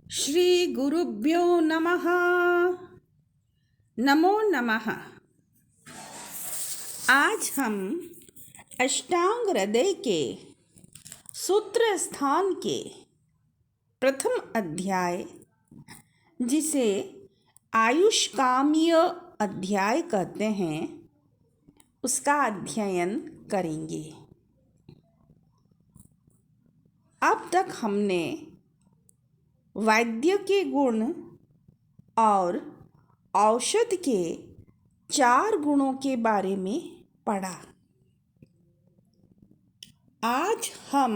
श्री गुरुभ्यो नमः। नमो नमः। आज हम अष्टांग हृदय के सूत्र स्थान के प्रथम अध्याय, जिसे आयुष्कामीय अध्याय कहते हैं, उसका अध्ययन करेंगे। अब तक हमने वैद्य के गुण और औषध के 4 गुणों के बारे में पढ़ा। आज हम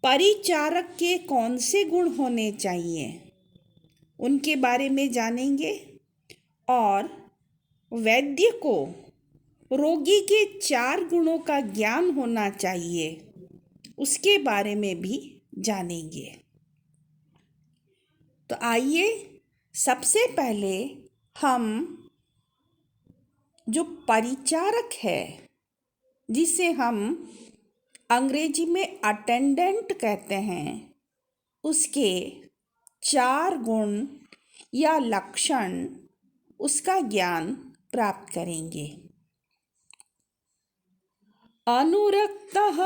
परिचारक के कौन से गुण होने चाहिए उनके बारे में जानेंगे और वैद्य को रोगी के 4 गुणों का ज्ञान होना चाहिए उसके बारे में भी जानेंगे। तो आइए सबसे पहले हम जो परिचारक है, जिसे हम अंग्रेजी में अटेंडेंट कहते हैं, उसके 4 गुण या लक्षण, उसका ज्ञान प्राप्त करेंगे। अनुरक्तः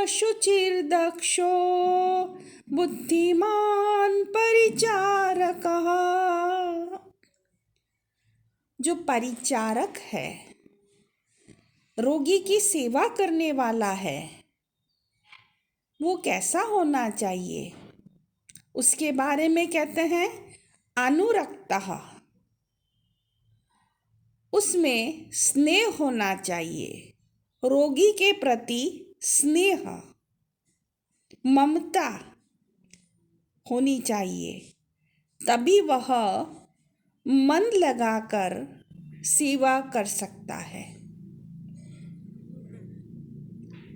शुचिर्दक्षो बुद्धिमान परिचारकः। जो परिचारक है, रोगी की सेवा करने वाला है, वो कैसा होना चाहिए उसके बारे में कहते हैं अनुरक्तः। उसमें स्नेह होना चाहिए, रोगी के प्रति स्नेह, ममता होनी चाहिए, तभी वह मन लगाकर सेवा कर सकता है।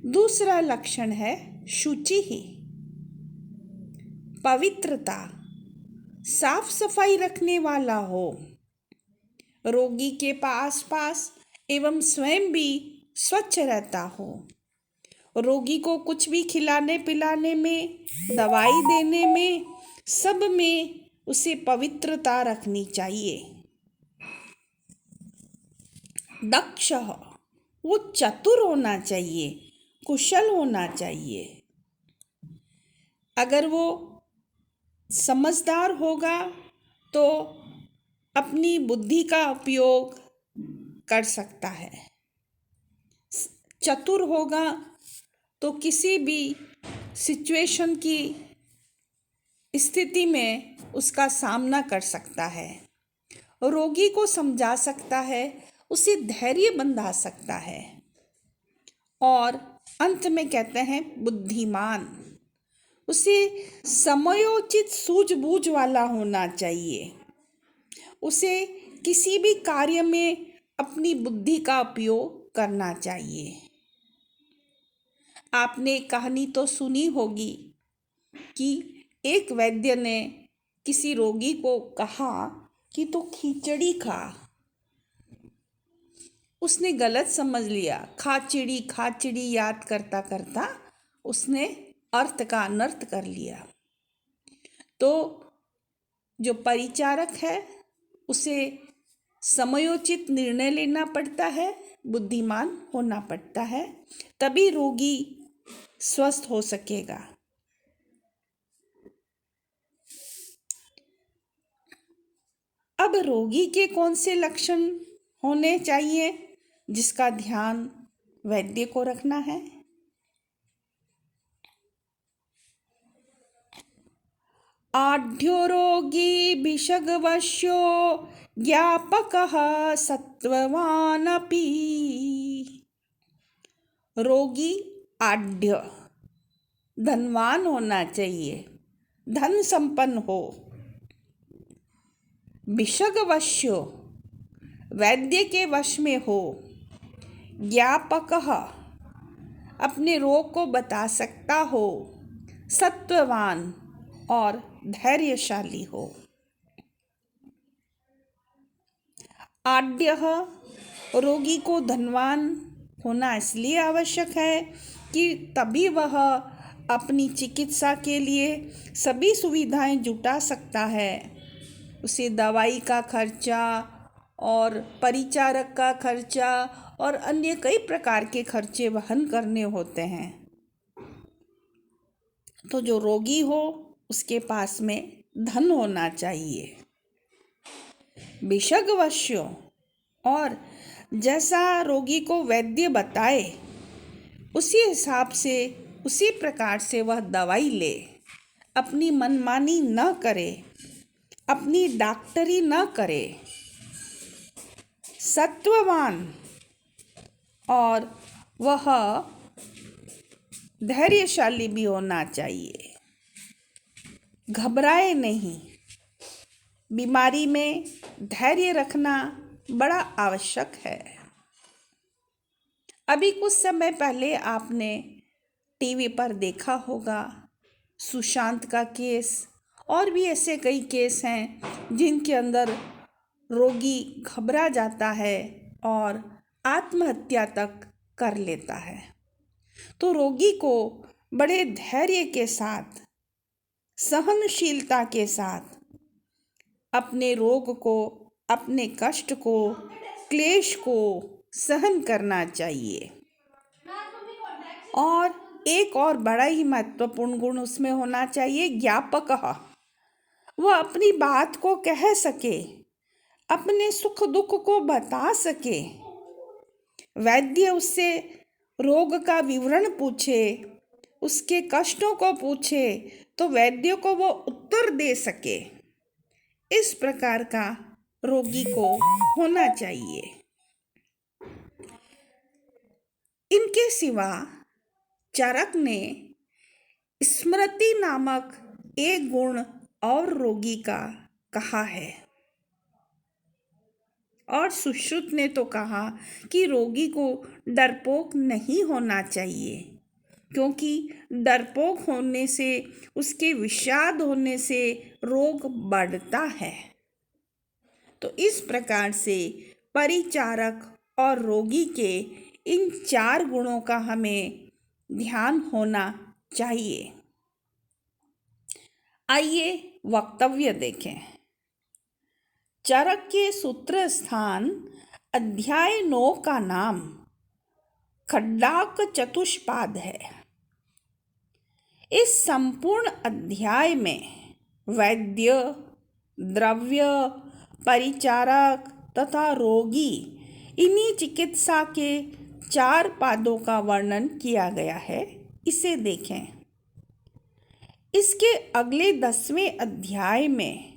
दूसरा लक्षण है शुचि ही, पवित्रता, साफ सफाई रखने वाला हो, रोगी के पास एवं स्वयं भी स्वच्छ रहता हो, रोगी को कुछ भी खिलाने पिलाने में, दवाई देने में, सब में उसे पवित्रता रखनी चाहिए। दक्ष, वो चतुर होना चाहिए, कुशल होना चाहिए। अगर वो समझदार होगा तो अपनी बुद्धि का उपयोग कर सकता है। चतुर होगा तो किसी भी सिचुएशन की स्थिति में उसका सामना कर सकता है, रोगी को समझा सकता है, उसे धैर्य बंधा सकता है। और अंत में कहते हैं बुद्धिमान, उसे समयोचित सूझबूझ वाला होना चाहिए, उसे किसी भी कार्य में अपनी बुद्धि का उपयोग करना चाहिए। आपने कहानी तो सुनी होगी कि एक वैद्य ने किसी रोगी को कहा कि तू खिचड़ी खा। उसने गलत समझ लिया, खाचड़ी खाचड़ी याद करता करता उसने अर्थ का अनर्थ कर लिया। तो जो परिचारक है उसे समयोचित निर्णय लेना पड़ता है, बुद्धिमान होना पड़ता है, तभी रोगी स्वस्थ हो सकेगा। अब रोगी के कौन से लक्षण होने चाहिए जिसका ध्यान वैद्य को रखना है? आढ्यो रोगी भिषग्वश्यो ज्ञापकः सत्ववान् अपि। रोगी आढ्य, धनवान होना चाहिए, धन संपन्न हो। भिषग्वश्यो, वैद्य के वश में हो। ज्ञापकः, अपने रोग को बता सकता हो। सत्ववान, और धैर्यशाली हो। आढ्यः, रोगी को धनवान होना इसलिए आवश्यक है कि तभी वह अपनी चिकित्सा के लिए सभी सुविधाएं जुटा सकता है। उसे दवाई का खर्चा और परिचारक का खर्चा और अन्य कई प्रकार के खर्चे वहन करने होते हैं। तो जो रोगी हो उसके पास में धन होना चाहिए। विशेषज्ञ और जैसा रोगी को वैद्य बताए उसी हिसाब से उसी प्रकार से वह दवाई ले, अपनी मनमानी न करे, अपनी डॉक्टरी न करे। सत्ववान और वह धैर्यशाली भी होना चाहिए। घबराए नहीं। बीमारी में धैर्य रखना बड़ा आवश्यक है। अभी कुछ समय पहले आपने टीवी पर देखा होगा सुशांत का केस, और भी ऐसे कई केस हैं जिनके अंदर रोगी घबरा जाता है और आत्महत्या तक कर लेता है। तो रोगी को बड़े धैर्य के साथ, सहनशीलता के साथ अपने रोग को, अपने कष्ट को, क्लेश को सहन करना चाहिए। और एक और बड़ा ही महत्वपूर्ण गुण उसमें होना चाहिए, ज्ञापकः। वह अपनी बात को कह सके, अपने सुख दुख को बता सके। वैद्य उससे रोग का विवरण पूछे, उसके कष्टों को पूछे तो वैद्य को वो उत्तर दे सके। इस प्रकार का रोगी को होना चाहिए। इनके सिवा चरक ने स्मृति नामक एक गुण और रोगी का कहा है। और सुश्रुत ने तो कहा कि रोगी को डरपोक नहीं होना चाहिए, क्योंकि डरपोक होने से, उसके विषाद होने से रोग बढ़ता है। तो इस प्रकार से परिचारक और रोगी के इन 4 गुणों का हमें ध्यान होना चाहिए। आइए वक्तव्य देखें। चरक के सूत्र स्थान अध्याय 9 का नाम खड्डाक चतुष्पाद है। इस संपूर्ण अध्याय में वैद्य, द्रव्य, परिचारक तथा रोगी, इन्हीं चिकित्सा के 4 पादों का वर्णन किया गया है। इसे देखें। इसके अगले 10वें अध्याय में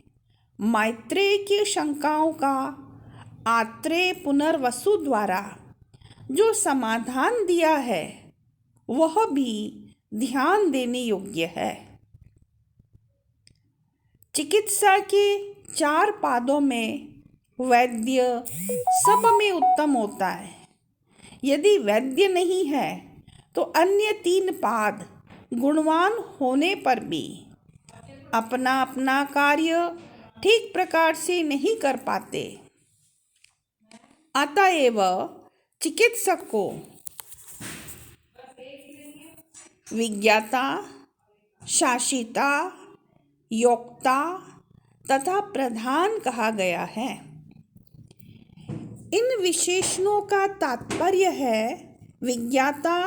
मैत्रेय की शंकाओं का आत्रेय पुनर्वसु द्वारा जो समाधान दिया है वह भी ध्यान देने योग्य है। चिकित्सा के 4 पादों में वैद्य सब में उत्तम होता है। यदि वैद्य नहीं है तो अन्य 3 पाद गुणवान होने पर भी अपना अपना कार्य ठीक प्रकार से नहीं कर पाते। अतएव चिकित्सक को विज्ञाता, शासिता, योक्ता तथा प्रधान कहा गया है। इन विशेषणों का तात्पर्य है विज्ञाता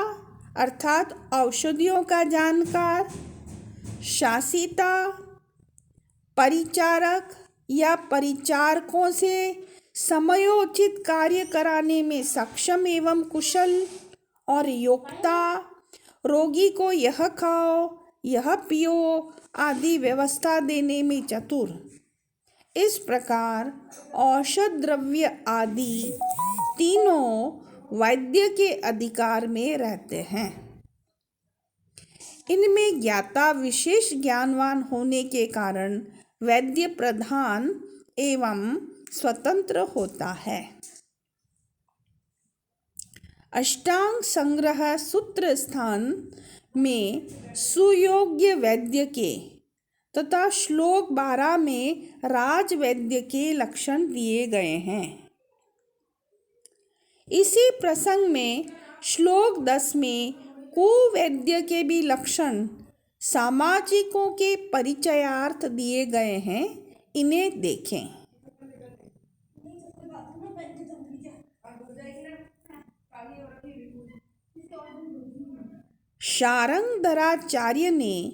अर्थात औषधियों का जानकार, शासिता परिचारक या परिचारकों से समयोचित कार्य कराने में सक्षम एवं कुशल, और योक्ता रोगी को यह खाओ, यह पियो आदि व्यवस्था देने में चतुर। इस प्रकार औषध द्रव्य आदि तीनों वैद्य के अधिकार में रहते हैं। इनमें ज्ञाता विशेष ज्ञानवान होने के कारण वैद्य प्रधान एवं स्वतंत्र होता है। अष्टांग संग्रह सूत्र स्थान में सुयोग्य वैद्य के तथा श्लोक 12 में राज वैद्य के लक्षण दिए गए हैं। इसी प्रसंग में श्लोक 10 में कुवैद्य के भी लक्षण सामाजिकों के परिचयार्थ दिए गए हैं, इन्हें देखें। शारंगधराचार्य ने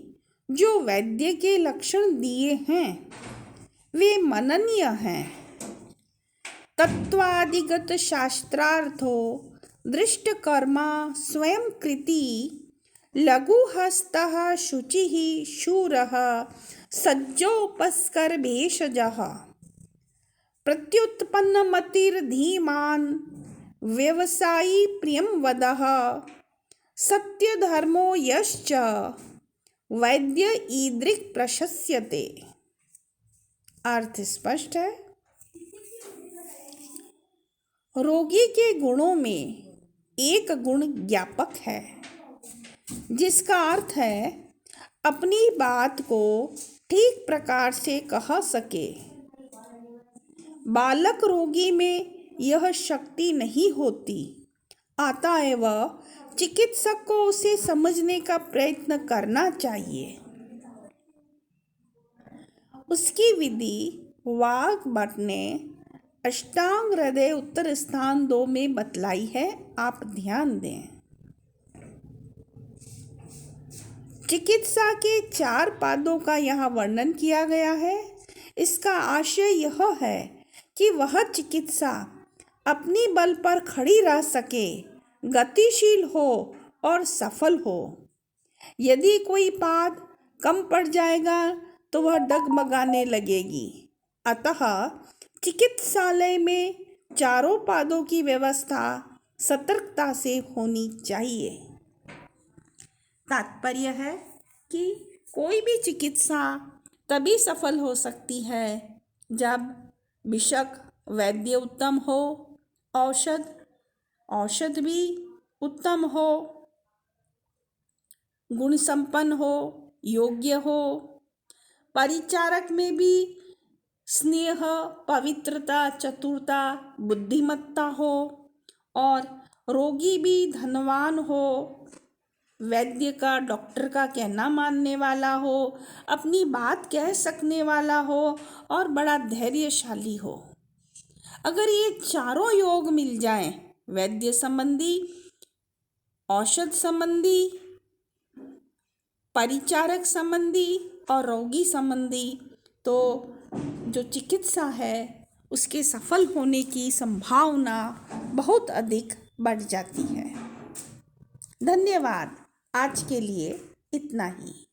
जो वैद्य के लक्षण दिए हैं वे मननीय हैं। तत्वादिगत शास्त्रार्थो दृष्टकर्मा स्वयं कृति लघुहस्तः शुचिः शूरः सज्जोपस्कर भेषजः प्रत्युत्पन्नमतिर्धीमान् व्यवसायी प्रियं वदः सत्यधर्मो यश्च वैद्य ईदृक् प्रशस्यते। अर्थ स्पष्ट है। रोगी के गुणों में एक गुण ज्ञापक है, जिसका अर्थ है अपनी बात को ठीक प्रकार से कह सके। बालक रोगी में यह शक्ति नहीं होती, अतएव चिकित्सक को उसे समझने का प्रयत्न करना चाहिए। उसकी विधि वाग्भट ने अष्टांग हृदय उत्तर स्थान 2 में बतलाई है, आप ध्यान दें। चिकित्सा के 4 पादों का यहाँ वर्णन किया गया है। इसका आशय यह है कि वह चिकित्सा अपनी बल पर खड़ी रह सके, गतिशील हो और सफल हो। यदि कोई पाद कम पड़ जाएगा तो वह डगमगाने लगेगी। अतः चिकित्सालय में 4 पादों की व्यवस्था सतर्कता से होनी चाहिए। तात्पर्य है कि कोई भी चिकित्सा तभी सफल हो सकती है जब बेशक वैद्य उत्तम हो, औषध भी उत्तम हो, गुण संपन्न हो, योग्य हो, परिचारक में भी स्नेह, पवित्रता, चतुरता, बुद्धिमत्ता हो और रोगी भी धनवान हो, वैद्य का, डॉक्टर का कहना मानने वाला हो, अपनी बात कह सकने वाला हो और बड़ा धैर्यशाली हो। अगर ये 4 योग मिल जाएं, वैद्य संबंधी, औषध संबंधी, परिचारक संबंधी और रोगी संबंधी, तो जो चिकित्सा है उसके सफल होने की संभावना बहुत अधिक बढ़ जाती है। धन्यवाद। आज के लिए इतना ही।